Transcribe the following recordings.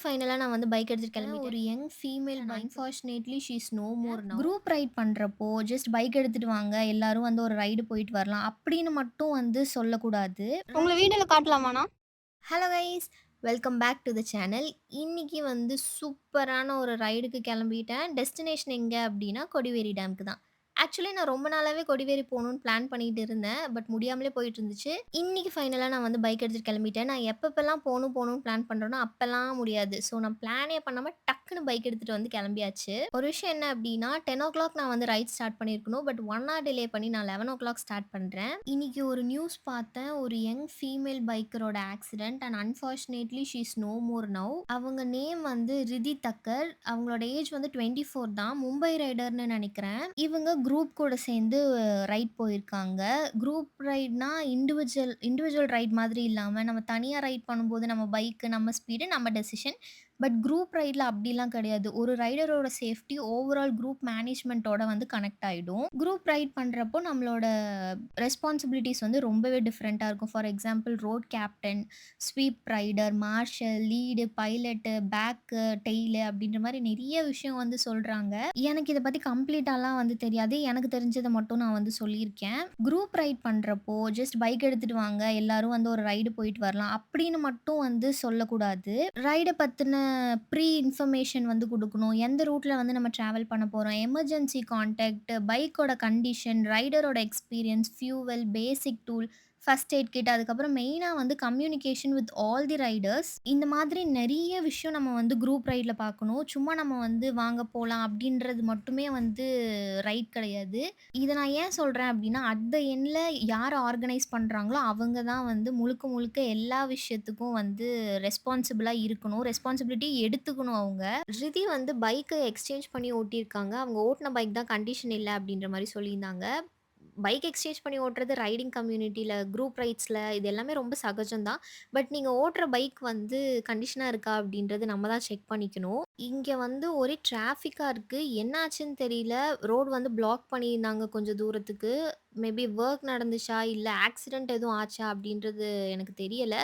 ஃபைனலா நான் வந்து பைக் எடுத்துட்டு கிளம்பிட்டேன். ஒரு young female bike unfortunately she is no more now. Group ride பண்றப்போ, ஜஸ்ட் பைக் எடுத்துட்டு வாங்க, எல்லாரும் வந்து ஒரு ரைடு போயிட்டு வரலாம். அப்படின்னு மட்டும் வந்து சொல்லக்கூடாது. உங்கள வீடியோல காட்டலாமாண்ணா? Hello guys! Welcome back to the channel. இன்னைக்கு வந்து சூப்பரான ஒரு ரைடுக்கு கிளம்பிட்டேன். டெஸ்டினேஷன் எங்க அப்படின்னா, கொடிவேரி டேம்க்கு தான். ஆக்சுவலி நான் ரொம்ப நாளாவே கொடிவேரி போணும்னு பிளான் பண்ணிட்டு இருந்தேன். பட் முடியாமலே போயிட்டு இருந்துச்சு. இன்னைக்கு ஃபைனலா நான் வந்து பைக் எடுத்துட்டு கிளம்பிட்டேன். நான் எப்பப்பலாம் போணும்னு பிளான் பண்றேனோ, அப்பலாம் முடியாது. ஸோ நான் பிளானே பண்ணாம டக்குனு பைக் எடுத்துட்டு வந்து கிளம்பியாச்சு. ஒரு விஷயம் என்ன அப்படின்னா, 10:00 நான் வந்து ரைட் ஸ்டார்ட் பண்ணியிருக்கணும். பட் 1 ஹவர் டிலே பண்ணி நான் 11:00 ஸ்டார்ட் பண்றேன். இன்னைக்கு ஒரு நியூஸ் பார்த்தேன். ஒரு யங் ஃபீமேல் பைக்கரோட accident and unfortunately she is no more now. அவங்க நேம் வந்து ரிதி தக்கர். அவங்களோட ஏஜ் வந்து 24 தான். மும்பை ரைடர்ன்னு நெனைக்கிறேன். இவங்க குரூப் கூட சேர்ந்து ரைட் போயிருக்காங்க. குரூப் ரைட்னா இண்டிவிஜுவல் ரைட் மாதிரி இல்லாம, நம்ம தனியா ரைட் பண்ணும்போது நம்ம பைக்கு, நம்ம ஸ்பீடு, நம்ம டெசிஷன். பட் குரூப் ரைட்ல அப்படிலாம் கிடையாது. ஒரு ரைடரோட சேஃப்டி ஓவரால் குரூப் மேனேஜ்மென்ட்டோட வந்து கனெக்ட் ஆயிடும். குரூப் ரைட் பண்றப்போ நம்மளோட ரெஸ்பான்சிபிலிட்டீஸ் வந்து ரொம்பவே டிஃப்ரெண்ட்டா இருக்கும். For example road captain, sweep rider, marshal, lead, pilot, back, tail அப்படின்ற மாரி நெறைய விஷயம் வந்து சொல்றாங்க. எனக்கு இத பத்தி கம்ப்ளீட்டாலாம் வந்து தெரியாது. எனக்கு தெரிஞ்சத மட்டும் நான் வந்து சொல்லியிருக்கேன். குரூப் ரைட் பண்றப்போ, ஜஸ்ட் பைக் எடுத்துட்டு வாங்க, எல்லாரும் வந்து ஒரு ரைடு போயிட்டு வரலாம். அப்படின்னு மட்டும் வந்து சொல்லக்கூடாது. ரைட பத்தின ப்ரீ இன்ஃபர்மேஷன் வந்து குடுக்கணும். எந்த ரூட்ல வந்து நம்ம டிராவல் பண்ண போறோம், எமர்ஜென்சி கான்டாக்ட், பைக்கோட கண்டிஷன், ரைடரோட எக்ஸ்பீரியன்ஸ், ஃபியூவல், பேசிக் டூல், ஃபர்ஸ்ட் எய்ட் கிட், அதுக்கப்புறம் மெயினா வந்து communication with all the Riders. இந்த மாதிரி நெறைய விஷயம் நம்ம வந்து குரூப் ரைட்ல பார்க்கணும். சும்மா நம்ம வந்து வாங்க போலாம் அப்படின்றது மட்டுமே வந்து ரைட் கிடையாது. இத நான் ஏன் சொல்றேன் அப்டின்னா, அட் த எண்ட்ல யார் ஆர்கனைஸ் பண்றாங்களோ, அவங்க தான் வந்து முழுக்க முழுக்க எல்லா விஷயத்துக்கும் வந்து ரெஸ்பான்சிபிளா இருக்கணும். ரெஸ்பான்சிபிலிட்டி எடுத்துக்கணும் அவங்க. ரிதி வந்து பைக்க எக்ஸ்சேஞ்ச் பண்ணி ஓட்டியிருக்காங்க. அவங்க ஓட்டுன பைக் தான் கண்டிஷன் இல்ல அப்டின்ற மாரி சொல்லியிருந்தாங்க. பைக் எக்ஸ்சேஞ்ச் பண்ணி ஓட்டுறது ரைடிங் கம்யூனிட்டில, குரூப் ரைட்ஸ்ல இது எல்லாமே ரொம்ப சகஜம் தான். பட் நீங்க ஓட்டுற பைக் வந்து கண்டிஷனா இருக்கா அப்டின்றது நம்ம தான் செக் பண்ணிக்கணும். இங்க வந்து ஒரே டிராஃபிக்கா இருக்கு. என்ன ஆச்சுன்னு தெரியல. ரோடு வந்து பிளாக் பண்ணியிருந்தாங்க கொஞ்சம் தூரத்துக்கு. மேபி வொர்க் நடந்துச்சா? இல்ல ஆக்சிடென்ட் எதுவும் ஆச்சா? அப்டின்றது எனக்கு தெரியல.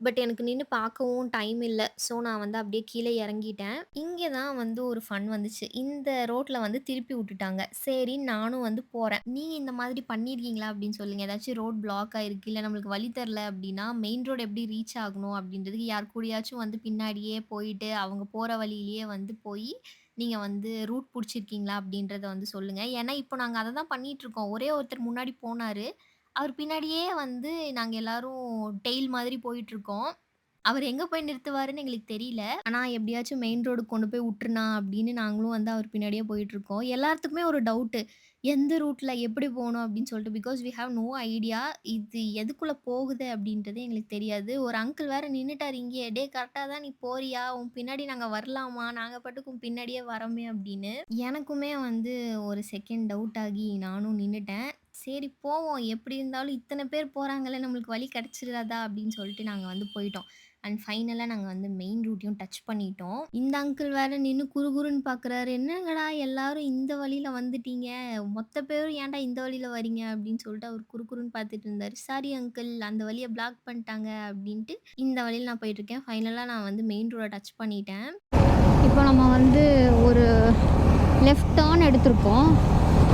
பட் எனக்கு நின்னு பார்க்கவும் டைம் இல்ல. ஸோ நான் வந்து அப்படியே கீழ இறங்கிட்டேன். இங்க தான் வந்து ஒரு ஃபன் வந்துச்சு. இந்த ரோட்ல வந்து திருப்பி விட்டுட்டாங்க. சரின்னு நானும் வந்து போறேன். நீங்க இந்த மாதிரி பண்ணியிருக்கீங்களா? அப்படின்னு சொல்லுங்க. ஏதாச்சும் ரோட் பிளாக் ஆயிருக்கு, இல்ல நம்மளுக்கு வழி தெரியல அப்படின்னா, மெயின் ரோடு எப்படி ரீச் ஆகணும் அப்படின்றதுக்கு யார் கூடயாச்சும் வந்து பின்னாடியே போயிட்டு, அவங்க போற வழியிலேயே வந்து போயி, நீங்க வந்து ரூட் புடிச்சிருக்கீங்களா? அப்படின்றத வந்து சொல்லுங்க. ஏன்னா, இப்போ நாங்க அத தான் பண்ணிட்டுருக்கோம். ஒரே ஒருத்தர் முன்னாடி போனாரு. அவர் பின்னாடியே வந்து நாங்க எல்லாரும் டெயில் மாதிரி போயிட்டுருக்கோம். அவரு எங்க போய் நிறுத்துவாருன்னு எங்களுக்கு தெரியல. ஆனா எப்படியாச்சும் மெயின் ரோடுக்கு கொண்டு போய் உட்டுறனா அப்படின்னு நாங்களும் வந்து அவர் பின்னாடியே போயிட்டுருக்கோம். எல்லாத்துக்குமே ஒரு டவுட்டு. எந்த ரூட்ல எப்படி போணும் அப்படின்னு சொல்லிட்டு. Because we have no idea. இது எதுக்குள்ள போகுது அப்படின்றதே எங்களுக்கு தெரியாது. ஒரு அங்கிள் வேற நின்னுட்டாரு இங்கேயே. "டேய் கரெக்ட்டா தான் நீ போறியா? உன் பின்னாடி நாங்க வரலாமா? நாங்க பாட்டுக்கு உன் பின்னாடியே வரோமே" அப்படின்னு. எனக்குமே வந்து ஒரு செகண்ட் டவுட் ஆகி நானும் நின்னுட்டேன். சரி போவோம். எப்படி இருந்தாலும் இத்தன பேர் போறாங்கல்ல, நம்மளுக்கு வழி கிடைச்சிராதா அப்படின்னு சொல்லிட்டு நாங்க வந்து போயிட்டோம். அண்ட் ஃபைனலா நாங்க வந்து மெயின் ரூட்டையும் டச் பண்ணிட்டோம். இந்த அங்கிள் வேற நின்னு குறுகுறுன்னு பார்க்குறாரு. "என்னங்கடா எல்லாரும் இந்த வழியில வந்துட்டீங்க. மொத்த பேரும் ஏன்டா இந்த வழியில வரீங்க?" அப்படின்னு சொல்லிட்டு அவர் குறுகுறுன்னு பார்த்துட்டு இருந்தாரு. "சாரி அங்கிள் அந்த வழிய பிளாக் பண்ணிட்டாங்க" அப்படின்ட்டு இந்த வழியில நான் போயிட்டுருக்கேன். ஃபைனலா நான் வந்து மெயின் ரோட டச் பண்ணிட்டேன். இப்போ நம்ம வந்து ஒரு லெஃப்ட் டர்ன் எடுத்திருக்கோம்.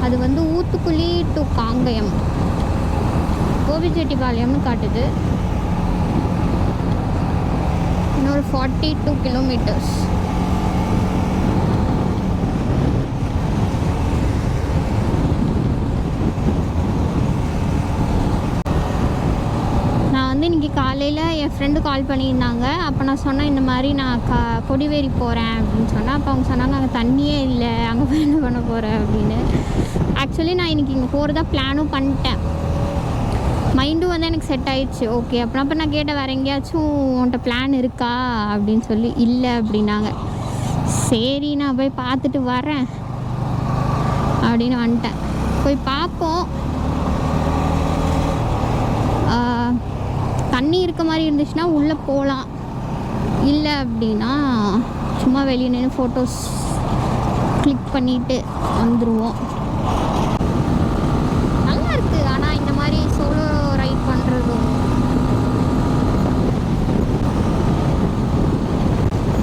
அது வந்து ஊத்துக்குளி டூ காங்கயம். கோபிச்செட்டிப்பாளையம்னு காட்டுது. இன்னொரு 42 கிலோமீட்டர்ஸ். நான் வந்து இன்றைக்கி காலையில் என் ஃப்ரெண்டு கால் பண்ணியிருந்தாங்க. அப்போ நான் சொன்னேன் இந்த மாதிரி நான் கொடிவேரி போகிறேன் அப்படின்னு சொன்னேன். அப்போ அவங்க சொன்னாங்க அங்கே தண்ணியே இல்லை, அங்கே போய் என்ன பண்ண போகிற அப்படின்னு. ஆக்சுவலி நான் இன்றைக்கி இங்கே போகிறதா பிளானும் பண்ணிட்டேன். மைண்டும் வந்து எனக்கு செட் ஆயிடுச்சு. ஓகே அப்போ நான் கேட்டேன் வேறு எங்கேயாச்சும் உன்கிட்ட பிளான் இருக்கா அப்படின்னு சொல்லி. இல்லை அப்படின்னாங்க. சரி நான் போய் பார்த்துட்டு வரேன் அப்படின்னு வந்துட்டேன். போய் பார்ப்போம். தண்ணி இருக்க மாதிரி இருந்துச்சுன்னா உள்ளே போகலாம். இல்லை அப்படின்னா சும்மா வெளியே நின்று ஃபோட்டோஸ் கிளிக் பண்ணிவிட்டு வந்துடுவோம். நல்லா இருக்குது ஆனால் இந்த மாதிரி சோலோ ரைட் பண்ணுறதும்.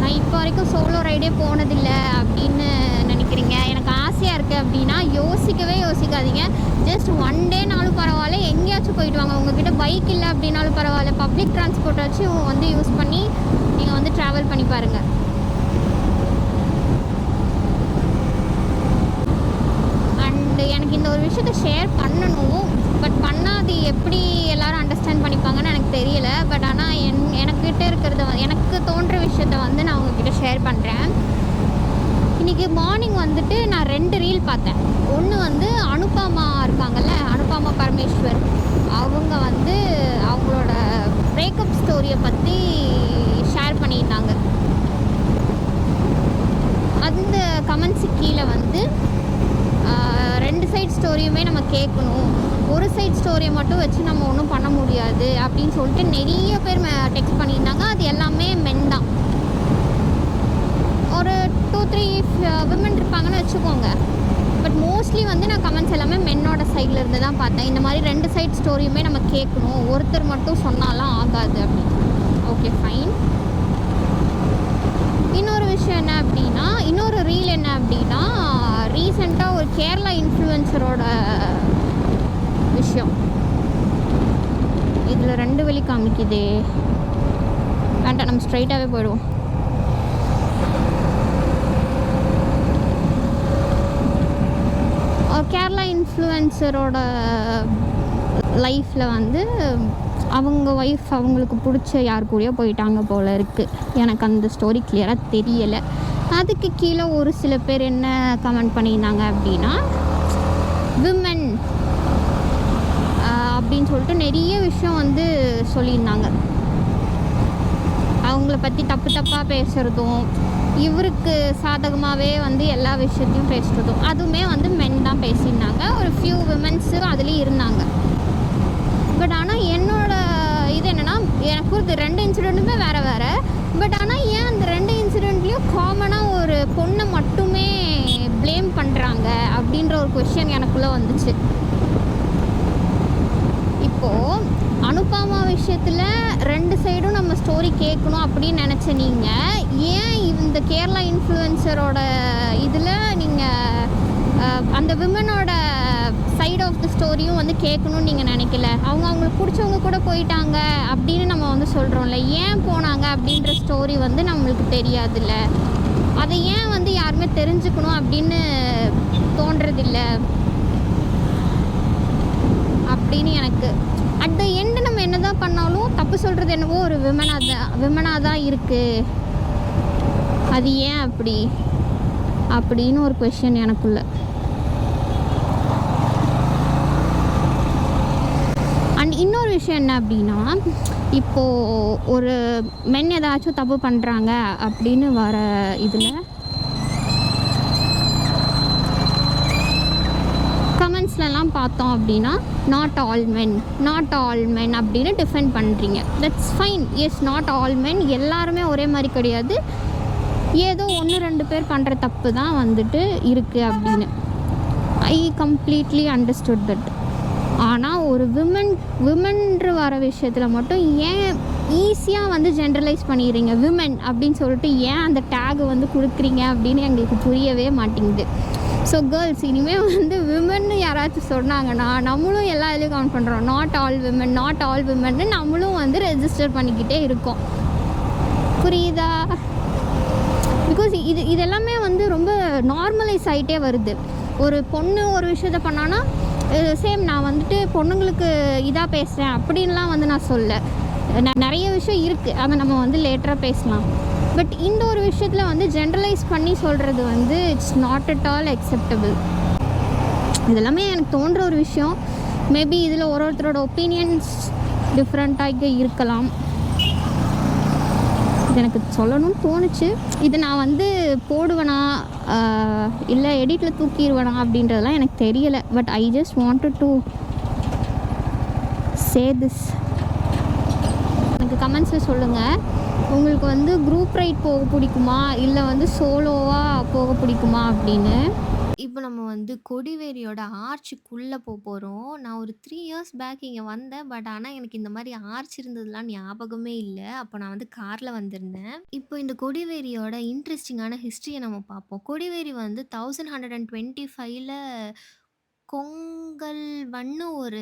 நான் இப்போ வரைக்கும் சோலோ ரைடே போனதில்லை அப்படின்னு நினைக்கிறீங்க, எனக்கு ஆசையாக இருக்குது அப்படின்னா யோசிக்கவே யோசிக்காதீங்க. ஜஸ்ட் ஒன் டேனாலும் பரவாயில்ல, எங்கேயாச்சும் போயிட்டு வாங்க. உங்ககிட்ட பைக் இல்லை அப்படின்னாலும் பரவாயில்ல, பப்ளிக் டிரான்ஸ்போர்ட் வச்சு வந்து யூஸ் பண்ணி நீங்கள் வந்து ட்ராவல் பண்ணி பாருங்கள். எனக்கு இந்த ஒரு விஷயத்தை ஷேர் பண்ணணும், பட் பண்ணாது எப்படி எல்லாரும் அண்டர்ஸ்டாண்ட் பண்ணிப்பாங்கன்னு எனக்கு தெரியல. பட் ஆனால் எனக்கிட்ட இருக்கிறத எனக்கு தோன்ற விஷயத்த வந்து நான் உங்ககிட்ட ஷேர் பண்ணுறேன். இன்றைக்கி மார்னிங் வந்துட்டு நான் 2 ரீல் பார்த்தேன். ஒன்று வந்து அனுபமா இருக்காங்கல்ல, அனுபமா பரமேஸ்வர், அவங்க வந்து அவங்களோட பிரேக்கப் ஸ்டோரியை பற்றி ஷேர் பண்ணியிருந்தாங்க. அந்த கமெண்ட்ஸு கீழே வந்து 2 சைட் ஸ்டோரியுமே நம்ம கேட்கணும், ஒரு சைட் ஸ்டோரியை மட்டும் வச்சு நம்ம ஒன்றும் பண்ண முடியாது அப்படின்னு சொல்லிட்டு நிறைய பேர் டெக்ஸ்ட் பண்ணியிருந்தாங்க. அது எல்லாமே மென் தான். ஒரு 2-3 விமன் இருப்பாங்கன்னு வச்சுக்கோங்க. பட் மோஸ்ட்லி வந்து நான் கமெண்ட்ஸ் எல்லாமே மென்னோட சைடில் இருந்து தான் பார்த்தேன். இந்த மாதிரி 2 சைட் ஸ்டோரியுமே நம்ம கேட்கணும், ஒருத்தர் மட்டும் சொன்னாலாம் ஆகாது அப்படின்னு. Okay fine. இன்னொரு விஷயம் என்ன அப்படின்னா, இன்னொரு ரீல் என்ன அப்படின்னா, ரீசெண்டாக ஒரு கேரளா இன்ஃப்ளூயன்சரோட விஷயம். இதில் 2 வழி காமிக்குது, வேண்டாம் நம்ம ஸ்ட்ரைட்டாகவே போயிடுவோம். கேரளா இன்ஃப்ளூயன்சரோட லைஃப்பில் வந்து அவங்க ஒய்ஃப் அவங்களுக்கு பிடிச்ச யார் கூடயோ போயிட்டாங்க போல் இருக்குது. எனக்கு அந்த ஸ்டோரி கிளியராக தெரியலை. அதுக்கு கீழே ஒரு சில பேர் என்ன கமெண்ட் பண்ணியிருந்தாங்க அப்படின்னா, விமன் அப்படின்னு சொல்லிட்டு நிறைய விஷயம் வந்து சொல்லியிருந்தாங்க. அவங்கள பற்றி தப்பாக பேசுகிறதும், இவருக்கு சாதகமாகவே வந்து எல்லா விஷயத்தையும் பேசுகிறதும், அதுவுமே வந்து மென் தான் பேசியிருந்தாங்க. ஒரு ஃபியூ விமன்ஸு அதுலேயும் இருந்தாங்க. பட் ஆனால் என்னோட இது என்னென்னா, எனக்கு ஒரு 2 இன்சிடெண்ட்டுமே வேறு வேறு. பட் ஆனால் ஏன் அந்த 2 இன்சிடெண்ட்லேயும் காமனாக ஒரு பொண்ணை மட்டுமே ப்ளேம் பண்ணுறாங்க அப்படின்ற ஒரு கொஷின் எனக்குள்ளே வந்துச்சு. இப்போது அனுபமா விஷயத்தில் 2 சைடும் நம்ம ஸ்டோரி கேட்கணும் அப்படின்னு நினச்ச நீங்கள் ஏன் இந்த கேரளா இன்ஃப்ளூயன்சரோட இதில் நீங்கள் அந்த விமனோட சைட் ஆஃப் த ஸ்டோரியும் வந்து கேட்கணும்னு நீங்கள் நினைக்கல? அவங்களுக்கு பிடிச்சவங்க கூட போயிட்டாங்க அப்படின்னு நம்ம வந்து சொல்கிறோம்ல, ஏன் போனாங்க அப்படின்ற ஸ்டோரி வந்து நம்மளுக்கு தெரியாதுல்ல. அதை ஏன் வந்து யாருமே தெரிஞ்சுக்கணும் அப்படின்னு தோன்றதில்ல அப்படின்னு எனக்கு. அட் த எண்டு நம்ம என்ன தான் பண்ணாலும் தப்பு சொல்கிறது என்னவோ ஒரு விமனாக தான் இருக்குது. அது ஏன் அப்படின்னு ஒரு கொஷின் எனக்குள்ள. அண்ட் இன்னொரு விஷயம் என்ன அப்படின்னா, இப்போது ஒரு மென் ஏதாச்சும் தப்பு பண்ணுறாங்க அப்படின்னு வர இதில் கமெண்ட்ஸ்லாம் பார்த்தோம் அப்படின்னா, நாட் ஆல் மென் அப்படின்னு டிஃபெண்ட் பண்ணுறீங்க. That's fine. Yes, not all men, எல்லாருமே ஒரே மாதிரி கிடையாது. ஏதோ 1-2 பேர் பண்ணுற தப்பு தான் வந்துட்டு இருக்குது அப்படின்னு. I completely understood that. ஆனால் ஒரு விமன்ற வர விஷயத்தில் மட்டும் ஏன் ஈஸியாக வந்து ஜென்ரலைஸ் பண்ணிடுறீங்க? விமன் அப்படின்னு சொல்லிட்டு ஏன் அந்த டேக் வந்து கொடுக்குறீங்க அப்படின்னு எங்களுக்கு புரியவே மாட்டேங்குது. ஸோ கேர்ள்ஸ், இனிமேல் வந்து விமன்னு யாராச்சும் சொன்னாங்கன்னா நம்மளும் எல்லா இதுலேயும் கவுண்ட் பண்ணுறோம். நாட் ஆல் விமன்னு நம்மளும் வந்து ரெஜிஸ்டர் பண்ணிக்கிட்டே இருக்கோம். புரியுதா? பிகாஸ் இதெல்லாமே வந்து ரொம்ப நார்மலைஸ் ஆகிட்டே வருது. ஒரு பொண்ணு ஒரு விஷயத்த பண்ணான்னா சேம் நான் வந்துட்டு பொண்ணுங்களுக்கு இதாக பேசுகிறேன் அப்படின்லாம் வந்து நான் சொல்ல. நிறைய விஷயம் இருக்குது, அதை நம்ம வந்து லேட்டராக பேசலாம். பட் இந்த ஒரு விஷயத்தில் வந்து ஜென்ரலைஸ் பண்ணி சொல்கிறது வந்து it's not at all acceptable. இதெல்லாமே எனக்கு தோன்ற ஒரு விஷயம். மேபி இதில் ஒருத்தரோட ஒப்பீனியன்ஸ் டிஃப்ரெண்ட்டாக இருக்கலாம். இது எனக்கு சொல்லணும்னு தோணுச்சு. இது நான் வந்து போடுவேனா இல்லை எடிட்டில் தூக்கிடுவேனா அப்படின்றதெல்லாம் எனக்கு தெரியலை. But I just wanted to say this. எனக்கு கமெண்ட்ஸில் சொல்லுங்கள், உங்களுக்கு வந்து குரூப் ரைட் போக பிடிக்குமா இல்லை வந்து சோலோவாக போக பிடிக்குமா அப்படின்னு. இப்ப நம்ம வந்து கொடிவேரியோட ஆர்ச்சுக்குள்ள போறோம். நான் ஒரு 3 இயர்ஸ் பேக் இங்க வந்தேன். ஆனா எனக்கு இந்த மாரி ஆர்ச் இருந்ததுலாம் ஞாபகமே இல்ல. அப்ப நான் வந்து கார்ல வந்திருந்தேன். இப்போ இந்த கொடிவேரியோட இன்ட்ரஸ்டிங்கான ஹிஸ்டரிய நம்ம பார்ப்போம். கொடிவேரி வந்து 1125ல கொங்கல்வன்னு ஒரு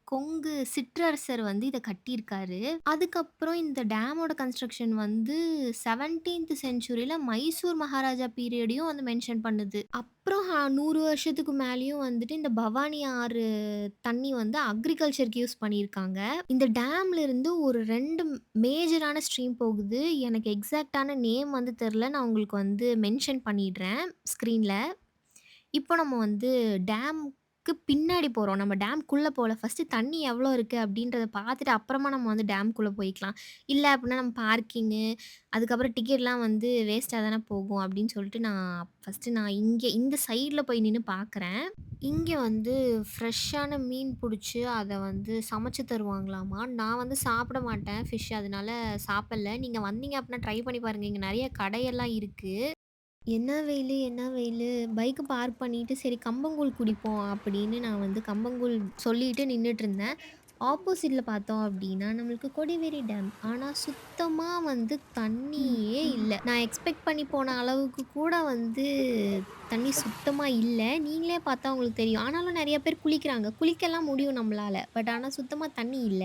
கொங்கு சிற்றரசர் வந்து இத கட்டியிருக்காரு. அதுக்கப்புறம் இந்த டேமோட கன்ஸ்ட்ரக்ஷன் வந்து 17த் செஞ்சுரில மைசூர் மகாராஜா பீரியடையும் வந்து மென்ஷன் பண்ணுது. அப்புறம் 100 வருஷத்துக்கு மேலயும் வந்துட்டு இந்த பவானி ஆறு தண்ணி வந்து அக்ரிகல்ச்சர்க்கு யூஸ் பண்ணியிருக்காங்க. இந்த டேம்ல இருந்து ஒரு 2 மேஜரான ஸ்ட்ரீம் போகுது. எனக்கு எக்ஸாக்ட்டான நேம் வந்து தெரியல. நான் உங்களுக்கு வந்து மென்ஷன் பண்ணிடுறேன் ஸ்க்ரீன்ல. இப்போ நம்ம வந்து டேம்க்கு பின்னாடி போறோம். நம்ம டேம்க்குள்ள போல. ஃபர்ஸ்ட்டு தண்ணி எவ்வளோ இருக்கு அப்டின்றத பார்த்துட்டு அப்புறமா நம்ம வந்து டேம்க்குள்ள போய்க்கலாம். இல்ல அப்டின்னா நம்ம பார்க்கிங்கு, அதுக்கப்புறம் டிக்கெட்லாம் வந்து வேஸ்ட்டா தானே போகும் அப்டின்னு சொல்லிட்டு நான் இங்க இந்த சைட்ல போய் நின்னு பார்க்குறேன். இங்க வந்து ஃப்ரெஷ்ஷான மீன் புடிச்சு அத வந்து சமைச்சு தருவாங்களாமா. நான் வந்து சாப்பிட மாட்டேன் ஃபிஷ் அதனால சாப்பிடல. நீங்க வந்தீங்க அப்டின்னா ட்ரை பண்ணி பாருங்க. இங்க நெறைய கடையெல்லாம் இருக்கு. என்ன வெயிலு, என்ன வெயிலு! பைக்க பார்க் பண்ணிட்டு, சரி கம்பங்கூழ் குடிப்போம் அப்படின்னு நான் வந்து கம்பங்கூழ் சொல்லிட்டு நின்னுட்டுருந்தேன். ஆப்போசிட்ல பார்த்தோம் அப்படின்னா, நம்மளுக்கு கொடிவேரி டேம். ஆனா சுத்தமா வந்து ம். தண்ணியே இல்ல. நான் எக்ஸ்பெக்ட் பண்ணி போன அளவுக்கு கூட வந்து தண்ணி சுத்தமா இல்ல. நீங்களே பார்த்தா உங்களுக்கு தெரியும். ஆனாலும் நெறைய பேர் குளிக்கிறாங்க. குளிக்கலாம் முடியும் நம்மளால. ஆனா சுத்தமா தண்ணி இல்ல.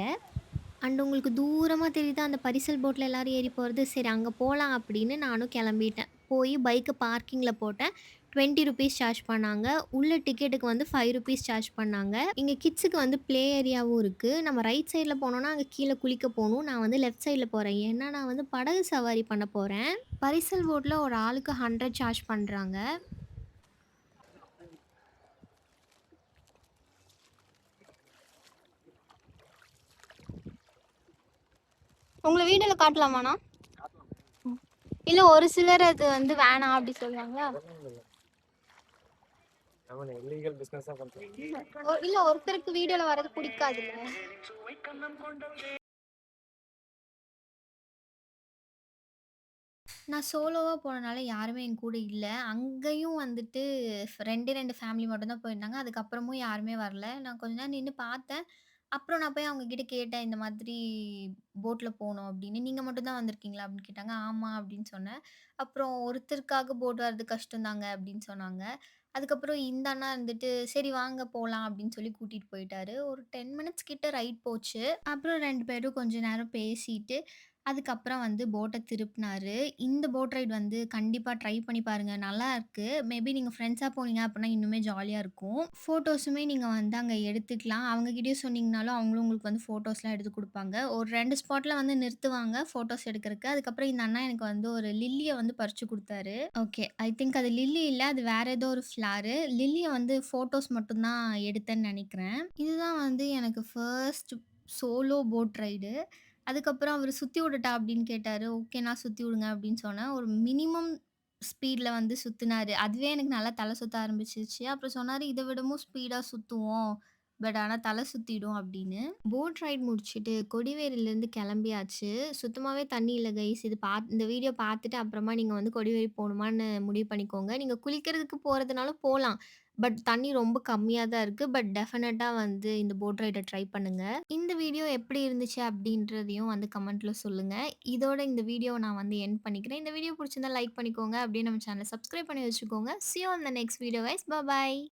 அண்ட் உங்களுக்கு தூரமா தெரியுதா அந்த பரிசல் போட்ல எல்லாரும் ஏறி போறது. சரி அங்க போலாம் அப்படின்னு நானும் கெளம்பிட்டேன். போய் பைக்க பார்க்கிங்ல போட்டேன். ₹20 சார்ஜ் பண்ணாங்க. உள்ள டிக்கெட்டுக்கு வந்து ₹5 சார்ஜ் பண்ணாங்க. இங்க கிட்ஸுக்கு வந்து ப்ளே ஏரியாவும் இருக்கு. நம்ம ரைட் சைட்ல போனோம்னா, அங்க கீழ குளிக்க போணும். நான் வந்து லெஃப்ட் சைட்ல போறேன். ஏன்னா, நான் வந்து படகு சவாரி பண்ண போறேன். பரிசல் போட்ல ஒரு ஆளுக்கு 100 சார்ஜ் பண்றாங்க. உங்கள வீடியோல காட்டலாமாண்ணா? இல்ல ஒரு சிலர் அது வந்து வேணாம் அப்படி சொல்லுவாங்களா? இல்ல ஒருத்தருக்கு வீடியோல வர்றது பிடிக்காதுல்ல. நான் சோலோவா போனனால யாருமே என் கூட இல்ல. அங்கேயும் வந்துட்டு 2 ஃபேமிலி மட்டும் தான் போயிருந்தாங்க. அதுக்கப்புறமும் யாருமே வரல. நான் கொஞ்ச நேரம் நின்னு பார்த்தேன். அப்புறம் நான் போய் அவங்க கிட்ட கேட்டேன், இந்த மாதிரி போட்ல போணும் அப்படின்னு. "நீங்க மட்டும் தான் வந்திருக்கீங்களா?" அப்படின்னு கேட்டாங்க. "ஆமா" அப்படின்னு சொன்னேன். அப்புறம் "ஒருத்தருக்காக போட் வர்றது கஷ்டம் தாங்க" அப்படின்னு சொன்னாங்க. அதுக்கப்புறம் இந்த அண்ணா இருந்துட்டு, "சரி வாங்க போலாம்" அப்படின்னு சொல்லி கூட்டிட்டு போயிட்டாரு. ஒரு 10 மினிட்ஸ் கிட்ட ரைட் போச்சு. அப்புறம் 2 பேரும் கொஞ்ச நேரம் பேசிட்டு அதுக்கப்புறம் வந்து போட்ட திருப்புனாரு. இந்த போட் ரைட் வந்து கண்டிப்பா ட்ரை பண்ணி பாருங்க. நல்லாருக்கு. மேபி நீங்க ஃப்ரெண்ட்ஸா போனீங்க அப்டின்னா இன்னுமே ஜாலியா இருக்கும். ஃபோட்டோஸுமே நீங்க வந்து அங்க எடுத்துக்கலாம். அவங்க கிட்டயும் சொன்னீங்கனாலும் அவங்களும் உங்களுக்கு வந்து ஃபோட்டோஸ்லாம் எடுத்து குடுப்பாங்க. ஒரு 2 ஸ்பாட்ல வந்து நிறுத்துவாங்க ஃபோட்டோஸ் எடுக்கறக்கு. அதுக்கப்புறம் இந்த அண்ணா எனக்கு வந்து ஒரு லில்லிய வந்து பறிச்சு குடுத்தாரு. ஓகே. ஐ திங்க் அது லில்லி இல்ல. அது வேற ஏதோ ஒரு ஃப்ளாரு. லில்லிய வந்து ஃபோட்டோஸ் மட்டும் தான் எடுத்தேன்னு நெனைக்கிறேன். இதுதான் வந்து எனக்கு ஃபர்ஸ்ட் சோலோ போட் ரைடு. அதுக்கப்புறம் அவரு "சுத்தி விடட்டா?" அப்படின்னு கேட்டாரு. "ஓகேண்ணா சுத்தி விடுங்க" அப்படின்னு சொன்னேன். ஒரு மினிமம் ஸ்பீட்ல வந்து சுத்துனாரு. அதுவே எனக்கு நல்லா தல சுத்த ஆரம்பிச்சுருச்சு. அப்புறம் சொன்னாரு, "இத விடவும் ஸ்பீடா சுத்துவோம். ஆனா தல சுத்திடும்" அப்படின்னு. போட் ரைட் முடிச்சுட்டு கொடிவேரியிலேருந்து கிளம்பியாச்சு. சுத்தமாவே தண்ணி இல்ல கைஸ். இந்த வீடியோ பார்த்துட்டு அப்புறமா நீங்க வந்து கொடிவேரி போணுமான்னு முடிவு பண்ணிக்கோங்க. நீங்க குளிக்கிறதுக்கு போறதுனாலும் போலாம். தண்ணி ரொம்ப கம்மியா தான் இருக்கு. டெஃபினட்டா வந்து இந்த போட் ரைட ட்ரை பண்ணுங்க. இந்த வீடியோ எப்படி இருந்துச்சு அப்படின்றதையும் வந்து கமெண்ட்ல சொல்லுங்க. இதோட இந்த வீடியோவ நான் வந்து எண்ட் பண்ணிக்கிறேன். இந்த வீடியோ புடிச்சிருந்தா லைக் பண்ணிக்கோங்க. அப்படியே நம்ம சேனல சப்ஸ்கிரைப் பண்ணி வச்சுக்கோங்க. See you on the next video guys. Bye bye.